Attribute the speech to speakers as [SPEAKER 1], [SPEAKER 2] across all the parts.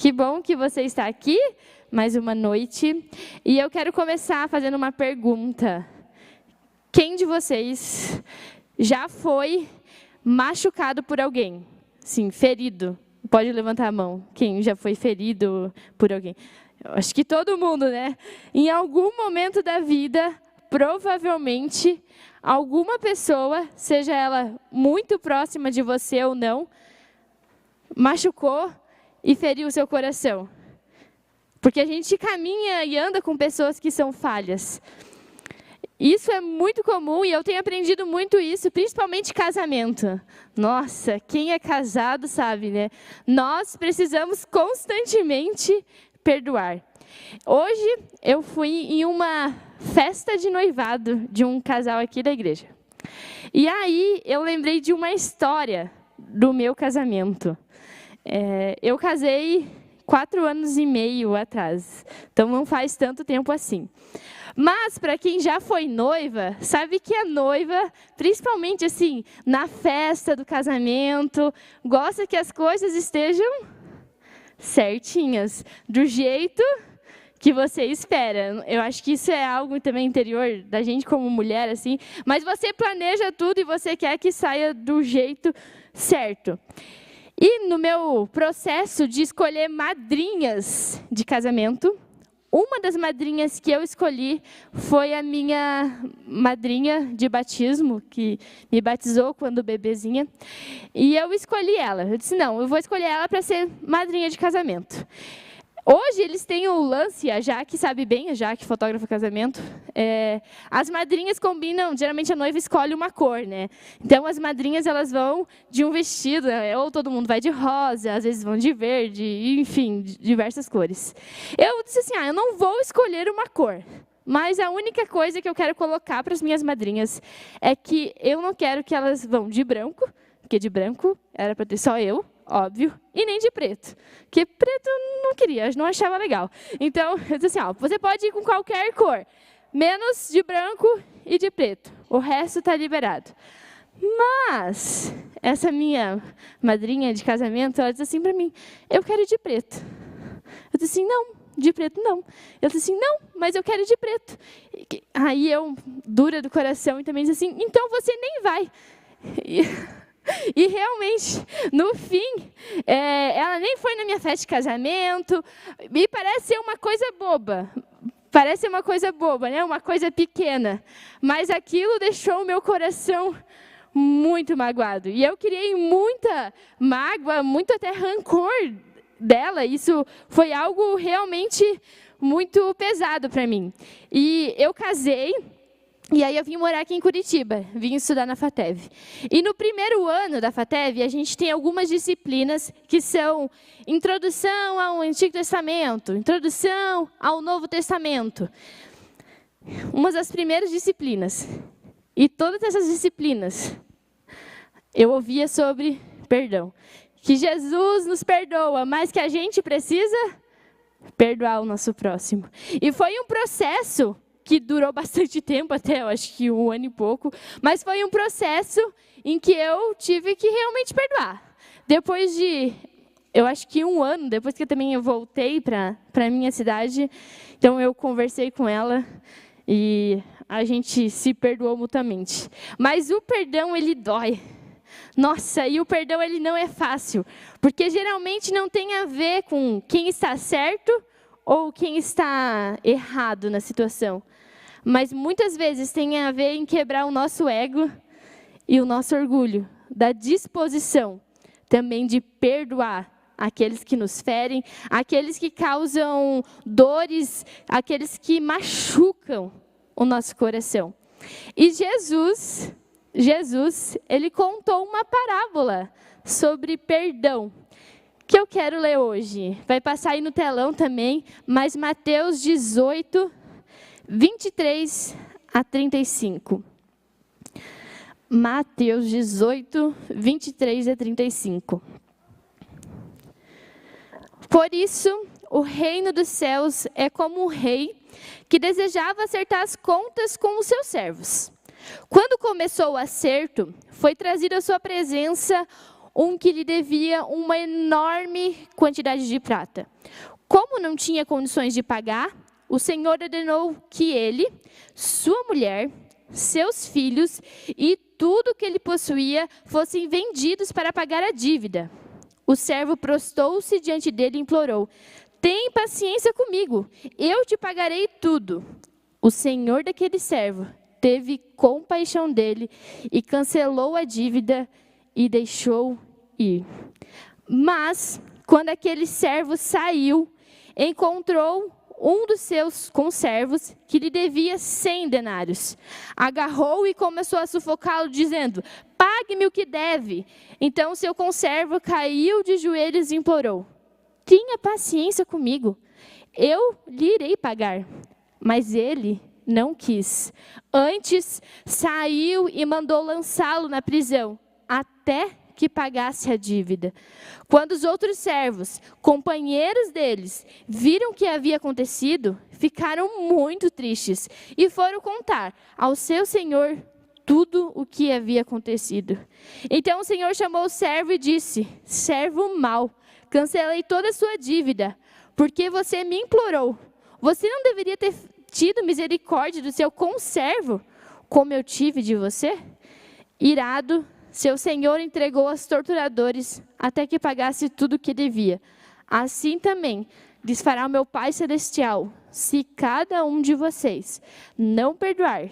[SPEAKER 1] Que bom que você está aqui, mais uma noite. E eu quero começar fazendo uma pergunta. Quem de vocês já foi machucado por alguém? Sim, ferido. Pode levantar a mão. Quem já foi ferido por alguém? Eu acho que todo mundo, né? Em algum momento da vida, provavelmente, alguma pessoa, seja ela muito próxima de você ou não, machucou e feriu o seu coração. Porque a gente caminha e anda com pessoas que são falhas. Isso é muito comum e eu tenho aprendido muito isso, principalmente casamento. Nossa, quem é casado sabe, né? Nós precisamos constantemente perdoar. Hoje eu fui em uma festa de noivado de um casal aqui da igreja. E aí eu lembrei de uma história do meu casamento. Eu casei 4 anos e meio atrás, então não faz tanto tempo assim. Mas, para quem já foi noiva, sabe que a noiva, principalmente assim, na festa do casamento, gosta que as coisas estejam certinhas, do jeito que você espera. Eu acho que isso é algo também interior da gente como mulher, assim, mas você planeja tudo e você quer que saia do jeito certo. E no meu processo de escolher madrinhas de casamento, uma das madrinhas que eu escolhi foi a minha madrinha de batismo, que me batizou quando bebezinha. E eu escolhi ela. Eu disse, não, eu vou escolher ela para ser madrinha de casamento. Hoje eles têm o lance, a Jaque sabe bem, a Jaque fotógrafa casamento, as madrinhas combinam, geralmente a noiva escolhe uma cor, né? Então as madrinhas elas vão de um vestido, ou todo mundo vai de rosa, às vezes vão de verde, enfim, de diversas cores. Eu disse assim, eu não vou escolher uma cor, mas a única coisa que eu quero colocar para as minhas madrinhas é que eu não quero que elas vão de branco, porque de branco era para ter só eu, óbvio, e nem de preto, porque preto eu não queria, não achava legal. Então, eu disse assim, você pode ir com qualquer cor, menos de branco e de preto, o resto está liberado. Mas, essa minha madrinha de casamento, ela disse assim para mim, eu quero de preto. Eu disse assim, não, de preto não. Eu disse assim, não, mas eu quero de preto. Aí eu, dura do coração, e também disse assim, então você nem vai. E realmente, no fim, ela nem foi na minha festa de casamento, e parece ser uma coisa boba. Parece ser uma coisa boba, né? Uma coisa pequena. Mas aquilo deixou o meu coração muito magoado. E eu criei muita mágoa, muito até rancor dela. Isso foi algo realmente muito pesado para mim. E eu casei. E aí eu vim morar aqui em Curitiba, vim estudar na FATEV. E no primeiro ano da FATEV, a gente tem algumas disciplinas que são Introdução ao Antigo Testamento, Introdução ao Novo Testamento. Uma das primeiras disciplinas. E todas essas disciplinas, eu ouvia sobre perdão. Que Jesus nos perdoa, mas que a gente precisa perdoar o nosso próximo. E foi um processo que durou bastante tempo, até eu acho que 1 ano e pouco, mas foi um processo em que eu tive que realmente perdoar. Depois de, eu acho que 1 ano, depois que eu voltei para a minha cidade, então eu conversei com ela e a gente se perdoou mutuamente. Mas o perdão, ele dói. Nossa, e o perdão, ele não é fácil, porque geralmente não tem a ver com quem está certo ou quem está errado na situação. Mas muitas vezes tem a ver em quebrar o nosso ego e o nosso orgulho, da disposição também de perdoar aqueles que nos ferem, aqueles que causam dores, aqueles que machucam o nosso coração. E Jesus, ele contou uma parábola sobre perdão, que eu quero ler hoje. Vai passar aí no telão também, mas Mateus 18, 23 a 35. Mateus 18, 23 a 35. Por isso, o reino dos céus é como um rei que desejava acertar as contas com os seus servos. Quando começou o acerto, foi trazido à sua presença um que lhe devia uma enorme quantidade de prata. Como não tinha condições de pagar, o Senhor ordenou que ele, sua mulher, seus filhos e tudo que ele possuía fossem vendidos para pagar a dívida. O servo prostou-se diante dele e implorou: tem paciência comigo, eu te pagarei tudo. O senhor daquele servo teve compaixão dele e cancelou a dívida e deixou ir. Mas, quando aquele servo saiu, encontrou um dos seus conservos que lhe devia 100 denários. Agarrou-o e começou a sufocá-lo, dizendo: pague-me o que deve. Então seu conservo caiu de joelhos e implorou: tenha paciência comigo, eu lhe irei pagar. Mas ele não quis. Antes, saiu e mandou lançá-lo na prisão, até que pagasse a dívida. Quando os outros servos, companheiros deles, viram o que havia acontecido, ficaram muito tristes e foram contar ao seu senhor tudo o que havia acontecido. Então o senhor chamou o servo e disse: servo mau, cancelei toda a sua dívida, porque você me implorou. Você não deveria ter tido misericórdia do seu conservo, como eu tive de você? Irado, seu senhor entregou aos torturadores até que pagasse tudo o que devia. Assim também lhes fará o meu Pai Celestial, se cada um de vocês não perdoar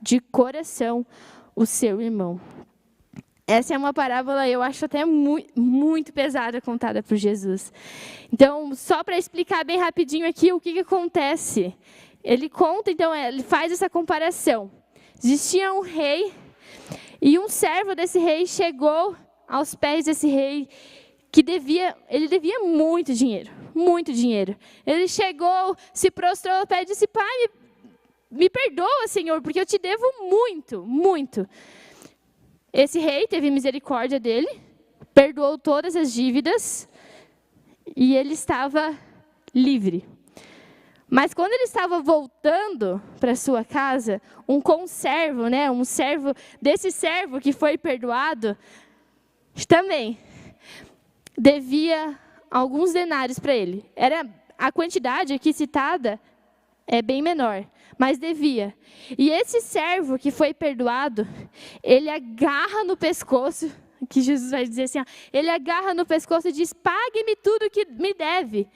[SPEAKER 1] de coração o seu irmão. Essa é uma parábola, eu acho até muito pesada, contada por Jesus. Então, só para explicar bem rapidinho aqui o que acontece. Ele conta, então, ele faz essa comparação. Existia um rei e um servo desse rei chegou aos pés desse rei que ele devia muito dinheiro, muito dinheiro. Ele chegou, se prostrou ao pé e disse: pai, me perdoa, Senhor, porque eu te devo muito, muito. Esse rei teve misericórdia dele, perdoou todas as dívidas e ele estava livre. Mas quando ele estava voltando para sua casa, um conservo, um servo desse servo que foi perdoado, também devia alguns denários para ele. A quantidade aqui citada é bem menor, mas devia. E esse servo que foi perdoado, ele agarra no pescoço, que Jesus vai dizer assim, ele agarra no pescoço e diz: pague-me tudo que me deve.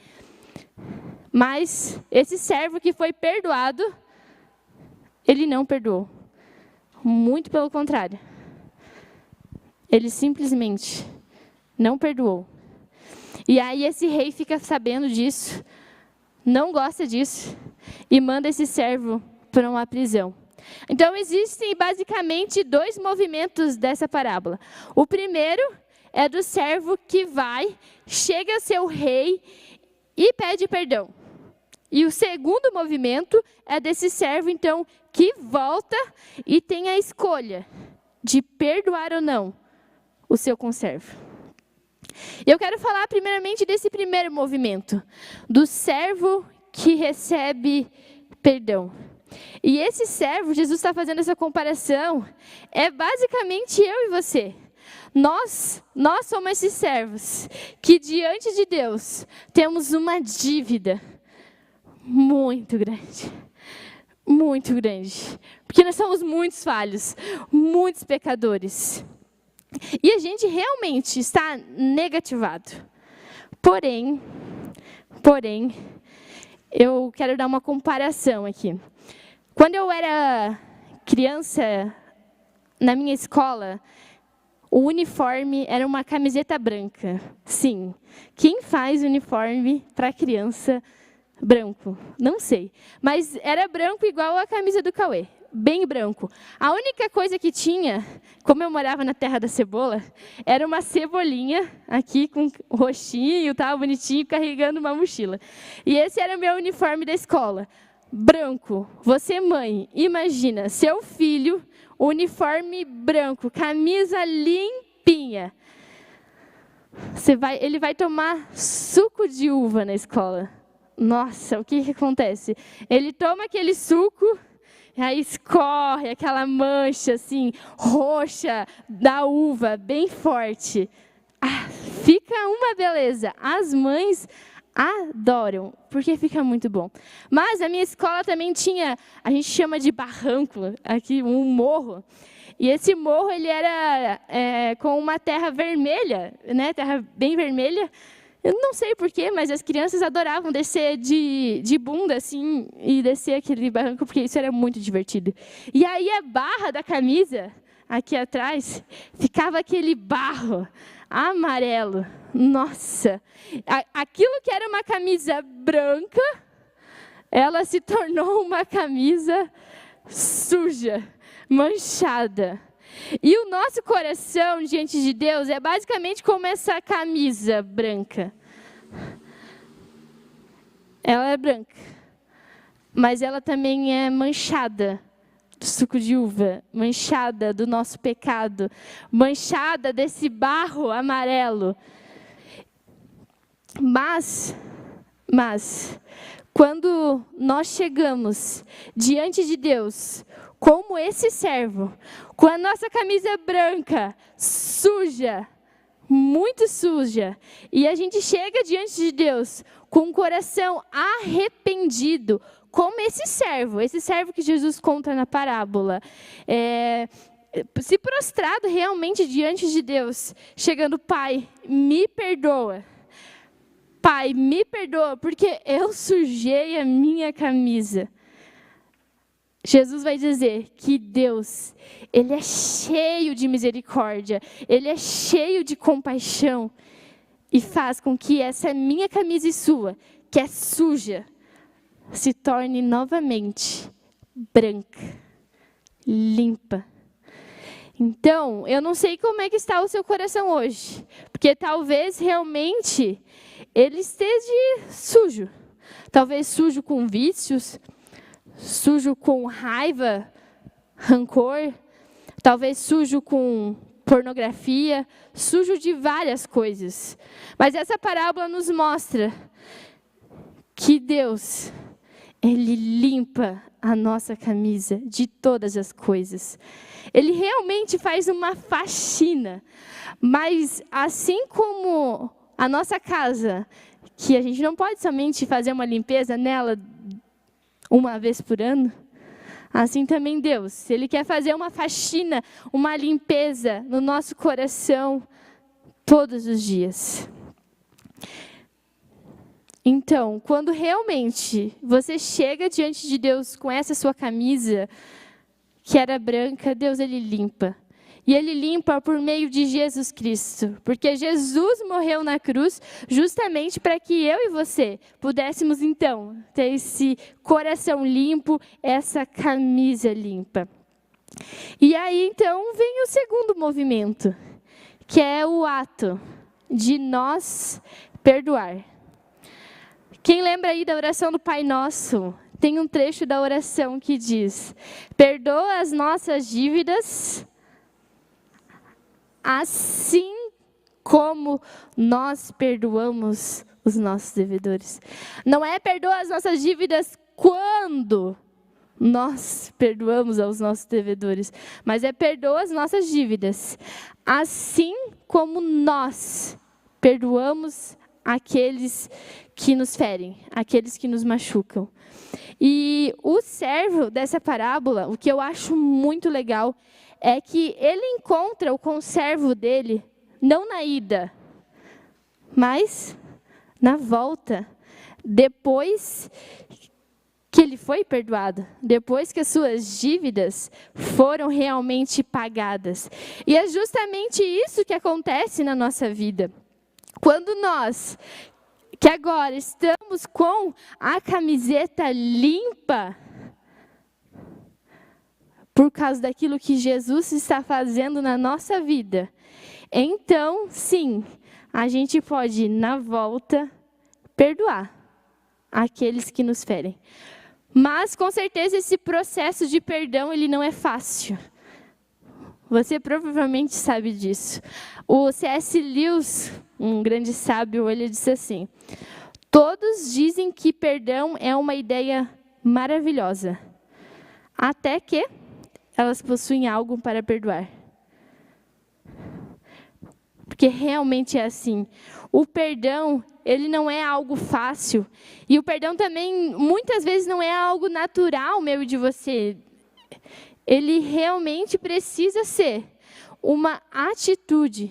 [SPEAKER 1] Mas esse servo que foi perdoado, ele não perdoou. Muito pelo contrário. Ele simplesmente não perdoou. E aí esse rei fica sabendo disso, não gosta disso, e manda esse servo para uma prisão. Então existem basicamente 2 movimentos dessa parábola. O primeiro é do servo que chega a seu rei e pede perdão. E o segundo movimento é desse servo, então, que volta e tem a escolha de perdoar ou não o seu conservo. Eu quero falar primeiramente desse primeiro movimento, do servo que recebe perdão. E esse servo, Jesus está fazendo essa comparação, é basicamente eu e você. Nós somos esses servos que diante de Deus temos uma dívida muito grande, porque nós somos muitos falhos, muitos pecadores, e a gente realmente está negativado. Porém, eu quero dar uma comparação aqui. Quando eu era criança, na minha escola, o uniforme era uma camiseta branca. Sim, quem faz uniforme para criança branco? Não sei. Mas era branco igual a camisa do Cauê. Bem branco. A única coisa que tinha, como eu morava na terra da cebola, era uma cebolinha aqui com roxinho, tá, bonitinho, carregando uma mochila. E esse era o meu uniforme da escola. Branco. Você, mãe, imagina, seu filho, uniforme branco, camisa limpinha. Ele vai tomar suco de uva na escola. Nossa, o que acontece? Ele toma aquele suco, aí escorre aquela mancha assim, roxa da uva, bem forte. fica uma beleza. As mães adoram, porque fica muito bom. Mas a minha escola também tinha, a gente chama de barranco, aqui um morro. E esse morro ele era com uma terra vermelha, né? Terra bem vermelha. Eu não sei porquê, mas as crianças adoravam descer de bunda assim e descer aquele barranco, porque isso era muito divertido. E aí a barra da camisa aqui atrás ficava aquele barro amarelo. Nossa, aquilo que era uma camisa branca, ela se tornou uma camisa suja, manchada. E o nosso coração diante de Deus é basicamente como essa camisa branca. Ela é branca, mas ela também é manchada do suco de uva, manchada do nosso pecado, manchada desse barro amarelo. Mas, quando nós chegamos diante de Deus, como esse servo, com a nossa camisa branca, suja, muito suja, e a gente chega diante de Deus com o coração arrependido, como esse servo que Jesus conta na parábola, se prostrado realmente diante de Deus, chegando, Pai, me perdoa. Pai, me perdoa, porque eu sujei a minha camisa. Jesus vai dizer que Deus, Ele é cheio de misericórdia, Ele é cheio de compaixão, e faz com que essa minha camisa e sua, que é suja, se torne novamente branca, limpa. Então, eu não sei como é que está o seu coração hoje, porque talvez realmente ele esteja sujo. Talvez sujo com vícios, sujo com raiva, rancor, talvez sujo com pornografia, sujo de várias coisas. Mas essa parábola nos mostra que Deus, Ele limpa a nossa camisa de todas as coisas. Ele realmente faz uma faxina. Mas assim como a nossa casa, que a gente não pode somente fazer uma limpeza nela uma vez por ano, assim também Deus, Ele quer fazer uma faxina, uma limpeza no nosso coração todos os dias. Então, quando realmente você chega diante de Deus com essa sua camisa, que era branca, Deus, Ele limpa. E Ele limpa por meio de Jesus Cristo. Porque Jesus morreu na cruz justamente para que eu e você pudéssemos, então, ter esse coração limpo, essa camisa limpa. E aí, então, vem o segundo movimento, que é o ato de nós perdoar. Quem lembra aí da oração do Pai Nosso? Tem um trecho da oração que diz: perdoa as nossas dívidas, assim como nós perdoamos os nossos devedores. Não é perdoa as nossas dívidas quando nós perdoamos aos nossos devedores, mas é perdoa as nossas dívidas, assim como nós perdoamos aqueles que nos ferem, aqueles que nos machucam. E o servo dessa parábola, o que eu acho muito legal, é que ele encontra o conservo dele, não na ida, mas na volta, depois que ele foi perdoado, depois que as suas dívidas foram realmente pagadas. E é justamente isso que acontece na nossa vida. Quando nós, que agora estamos com a camiseta limpa, por causa daquilo que Jesus está fazendo na nossa vida, então, sim, a gente pode, na volta, perdoar aqueles que nos ferem. Mas, com certeza, esse processo de perdão, ele não é fácil. Você provavelmente sabe disso. O C.S. Lewis, um grande sábio, ele disse assim: todos dizem que perdão é uma ideia maravilhosa, até que elas possuem algo para perdoar. Porque porque realmente é assim. O perdão, ele não é algo fácil. E o perdão também, muitas vezes, não é algo natural meu e de você. Ele realmente precisa ser uma atitude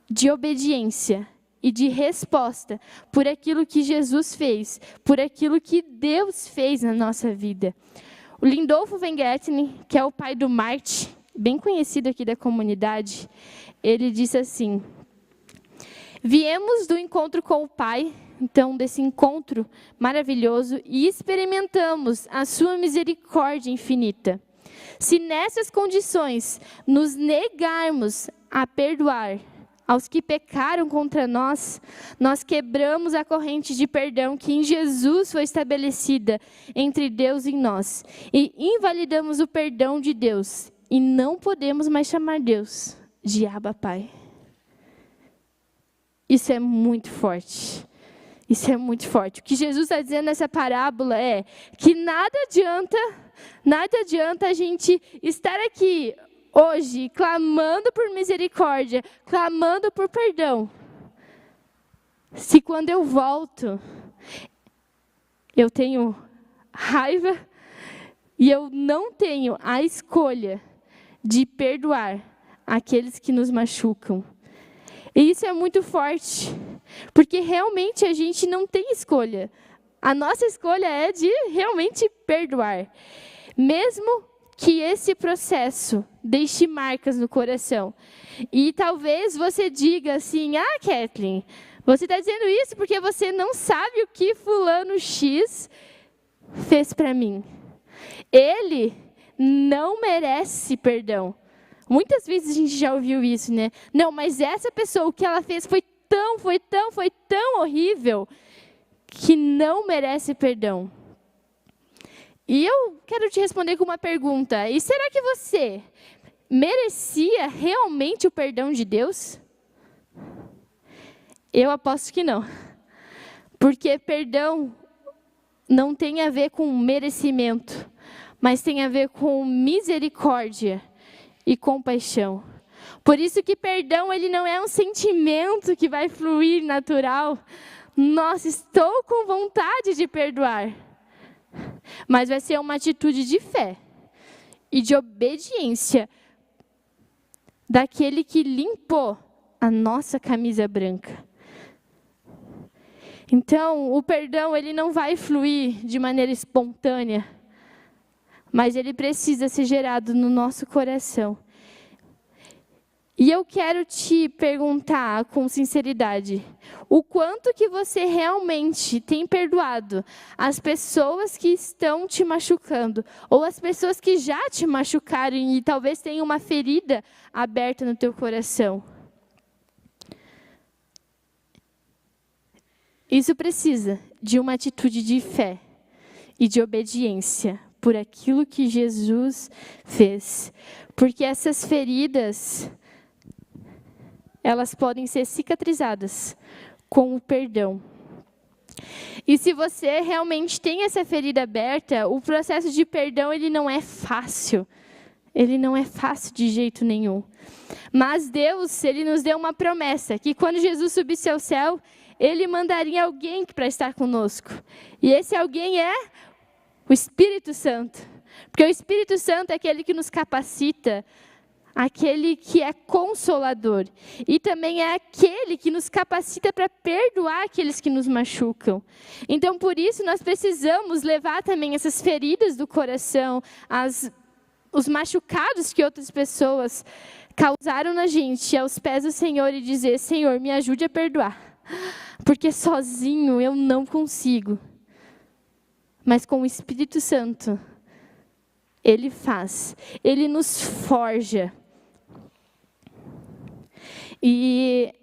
[SPEAKER 1] de obediência e de resposta por aquilo que Jesus fez, por aquilo que Deus fez na nossa vida. O Lindolfo Vengertner, que é o pai do Marte, bem conhecido aqui da comunidade, ele disse assim: viemos do encontro com o Pai, então desse encontro maravilhoso, e experimentamos a sua misericórdia infinita. Se nessas condições nos negarmos a perdoar aos que pecaram contra nós, nós quebramos a corrente de perdão que em Jesus foi estabelecida entre Deus e nós, e invalidamos o perdão de Deus, e não podemos mais chamar Deus de Abba Pai. Isso é muito forte. Isso é muito forte. O que Jesus está dizendo nessa parábola é que nada adianta a gente estar aqui hoje clamando por misericórdia, clamando por perdão, se quando eu volto, eu tenho raiva e eu não tenho a escolha de perdoar aqueles que nos machucam. E isso é muito forte, porque realmente a gente não tem escolha. A nossa escolha é de realmente perdoar. Mesmo que esse processo deixe marcas no coração. E talvez você diga assim: ah, Kathleen, você está dizendo isso porque você não sabe o que fulano X fez para mim. Ele não merece perdão. Muitas vezes a gente já ouviu isso, né? Não, mas essa pessoa, o que ela fez foi tão horrível que não merece perdão. E eu quero te responder com uma pergunta. E será que você merecia realmente o perdão de Deus? Eu aposto que não. Porque perdão não tem a ver com merecimento, mas tem a ver com misericórdia e compaixão. Por isso que perdão, ele não é um sentimento que vai fluir natural. Nossa, estou com vontade de perdoar. Mas vai ser uma atitude de fé e de obediência daquele que limpou a nossa camisa branca. Então, o perdão, ele não vai fluir de maneira espontânea, mas ele precisa ser gerado no nosso coração. E eu quero te perguntar com sinceridade, o quanto que você realmente tem perdoado as pessoas que estão te machucando, ou as pessoas que já te machucaram e talvez tenham uma ferida aberta no teu coração? Isso precisa de uma atitude de fé e de obediência por aquilo que Jesus fez. Porque essas feridas, elas podem ser cicatrizadas com o perdão. E se você realmente tem essa ferida aberta, o processo de perdão, ele não é fácil. Ele não é fácil de jeito nenhum. Mas Deus, ele nos deu uma promessa, que quando Jesus subisse ao céu, ele mandaria alguém para estar conosco. E esse alguém é o Espírito Santo. Porque o Espírito Santo é aquele que nos capacita, aquele que é consolador. E também é aquele que nos capacita para perdoar aqueles que nos machucam. Então, por isso, nós precisamos levar também essas feridas do coração, os machucados que outras pessoas causaram na gente, aos pés do Senhor e dizer: Senhor, me ajude a perdoar. Porque sozinho eu não consigo. Mas com o Espírito Santo, Ele faz. Ele nos forja. E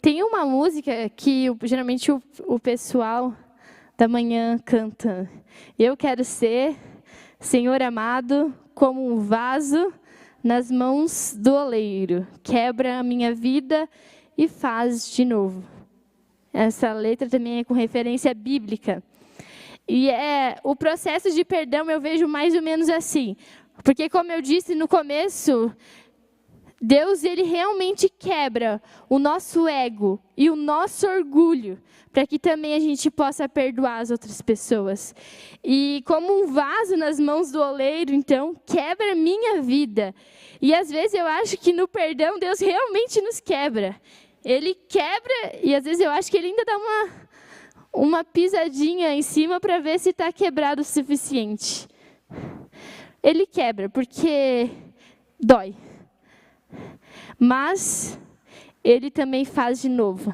[SPEAKER 1] tem uma música que geralmente o pessoal da manhã canta. Eu quero ser, Senhor amado, como um vaso nas mãos do oleiro. Quebra a minha vida e faz de novo. Essa letra também é com referência bíblica. E o processo de perdão eu vejo mais ou menos assim. Porque como eu disse no começo, Deus, ele realmente quebra o nosso ego e o nosso orgulho, para que também a gente possa perdoar as outras pessoas. E como um vaso nas mãos do oleiro, então, quebra a minha vida. E às vezes eu acho que no perdão, Deus realmente nos quebra. Ele quebra, e às vezes eu acho que ele ainda dá uma pisadinha em cima para ver se está quebrado o suficiente. Ele quebra, porque dói. Mas ele também faz de novo,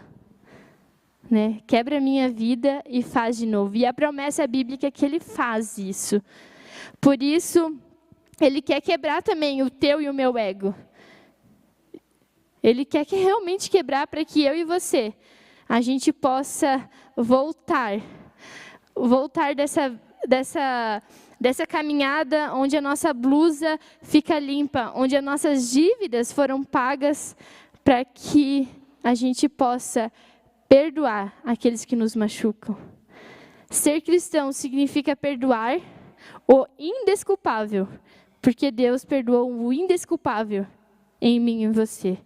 [SPEAKER 1] né? Quebra a minha vida e faz de novo. E a promessa bíblica é que ele faz isso. Por isso, ele quer quebrar também o teu e o meu ego. Ele quer realmente quebrar para que eu e você, a gente possa voltar dessa caminhada onde a nossa blusa fica limpa, onde as nossas dívidas foram pagas, para que a gente possa perdoar aqueles que nos machucam. Ser cristão significa perdoar o indesculpável, porque Deus perdoou o indesculpável em mim e em você.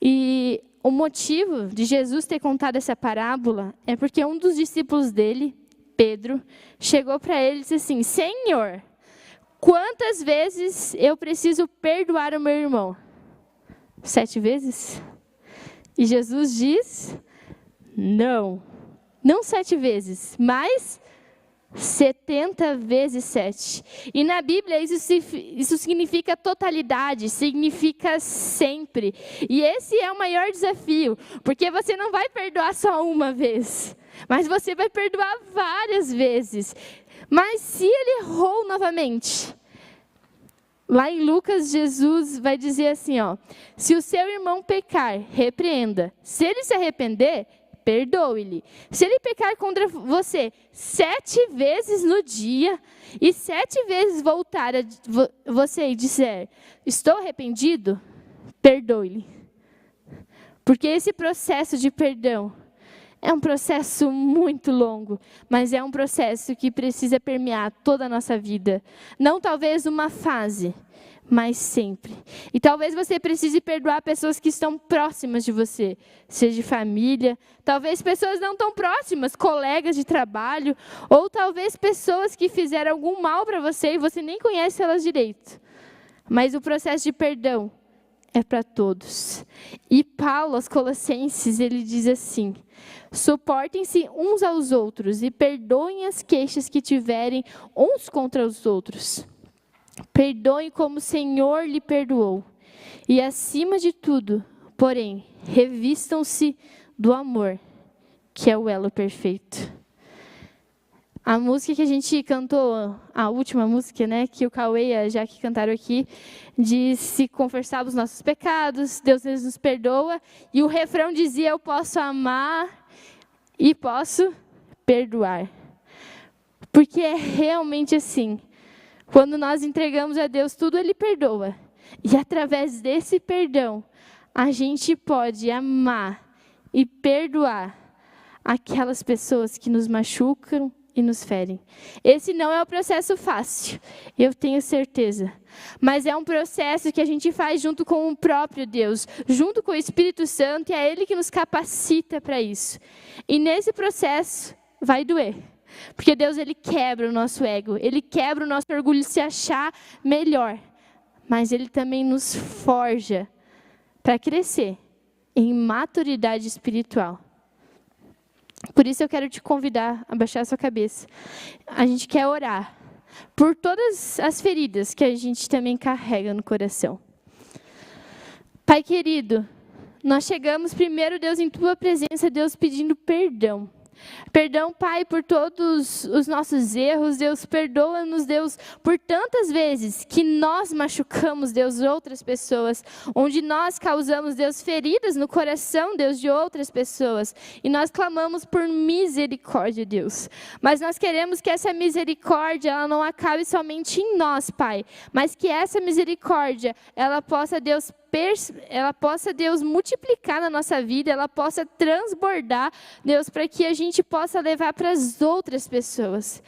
[SPEAKER 1] E o motivo de Jesus ter contado essa parábola é porque um dos discípulos dele, Pedro, chegou para ele e disse assim: Senhor, quantas vezes eu preciso perdoar o meu irmão? 7 vezes? E Jesus diz: não 7 vezes, mas 70 vezes 7. E na Bíblia isso significa totalidade, significa sempre. E esse é o maior desafio, porque você não vai perdoar só uma vez, mas você vai perdoar várias vezes. Mas se ele errou novamente, lá em Lucas, Jesus vai dizer assim, se o seu irmão pecar, repreenda. Se ele se arrepender, perdoe-lhe. Se ele pecar contra você 7 vezes no dia, e 7 vezes voltar a você e disser, estou arrependido, perdoe-lhe. Porque esse processo de perdão é um processo muito longo, mas é um processo que precisa permear toda a nossa vida. Não talvez uma fase, mas sempre. E talvez você precise perdoar pessoas que estão próximas de você, seja de família, talvez pessoas não tão próximas, colegas de trabalho, ou talvez pessoas que fizeram algum mal para você e você nem conhece elas direito. Mas o processo de perdão é para todos. E Paulo, aos Colossenses, ele diz assim: suportem-se uns aos outros e perdoem as queixas que tiverem uns contra os outros. Perdoem como o Senhor lhe perdoou. E acima de tudo, porém, revistam-se do amor, que é o elo perfeito. A música que a gente cantou, a última música, né, que o Cauê e a Jaque cantaram aqui, diz: se confessarmos os nossos pecados, Deus nos perdoa. E o refrão dizia: eu posso amar e posso perdoar. Porque é realmente assim. Quando nós entregamos a Deus tudo, Ele perdoa. E através desse perdão, a gente pode amar e perdoar aquelas pessoas que nos machucam e nos ferem. Esse não é um processo fácil, eu tenho certeza. Mas é um processo que a gente faz junto com o próprio Deus, junto com o Espírito Santo, e é Ele que nos capacita para isso. E nesse processo vai doer. Porque Deus, Ele quebra o nosso ego, Ele quebra o nosso orgulho de se achar melhor. Mas Ele também nos forja para crescer em maturidade espiritual. Por isso eu quero te convidar a baixar a sua cabeça. A gente quer orar por todas as feridas que a gente também carrega no coração. Pai querido, nós chegamos primeiro, Deus, em Tua presença, Deus, pedindo perdão. Perdão, Pai, por todos os nossos erros, Deus, perdoa-nos, Deus, por tantas vezes que nós machucamos, Deus, outras pessoas, onde nós causamos, Deus, feridas no coração, Deus, de outras pessoas, e nós clamamos por misericórdia, Deus, mas nós queremos que essa misericórdia, ela não acabe somente em nós, Pai, mas que essa misericórdia, ela possa, Deus, multiplicar na nossa vida, ela possa transbordar, Deus, para que a gente possa levar para as outras pessoas.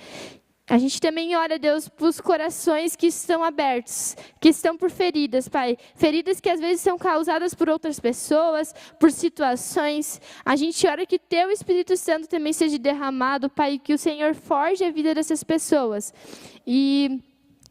[SPEAKER 1] A gente também ora, Deus, para os corações que estão abertos, que estão por feridas, Pai. Feridas que às vezes são causadas por outras pessoas, por situações. A gente ora que Teu Espírito Santo também seja derramado, Pai, que o Senhor forge a vida dessas pessoas. E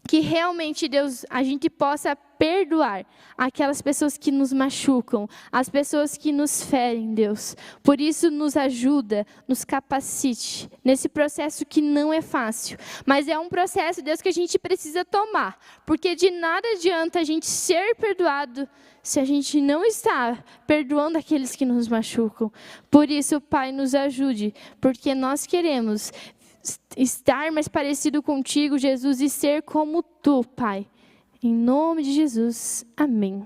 [SPEAKER 1] que realmente, Deus, a gente possa perdoar aquelas pessoas que nos machucam, as pessoas que nos ferem, Deus. Por isso, nos ajuda, nos capacite nesse processo que não é fácil. Mas é um processo, Deus, que a gente precisa tomar. Porque de nada adianta a gente ser perdoado se a gente não está perdoando aqueles que nos machucam. Por isso, Pai, nos ajude, porque nós queremos estar mais parecido contigo, Jesus, e ser como Tu, Pai. Em nome de Jesus, amém.